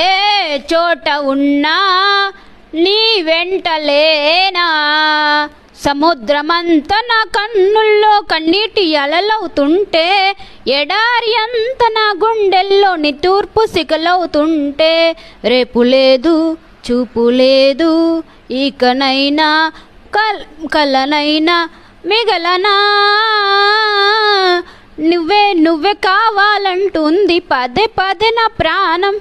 ఏ చోట ఉన్నా నీ వెంటలేనా, సముద్రమంత నా కన్నుల్లో కన్నీటి అలలవుతుంటే, ఎడారి అంత నా గుండెల్లో నితూర్పు సిగలవుతుంటే, రేపు లేదు చూపు లేదు ఇకనైనా కలనైనా మిగలనా, నువ్వే నువ్వే కావాలంటుంది పదే పదే నా ప్రాణం.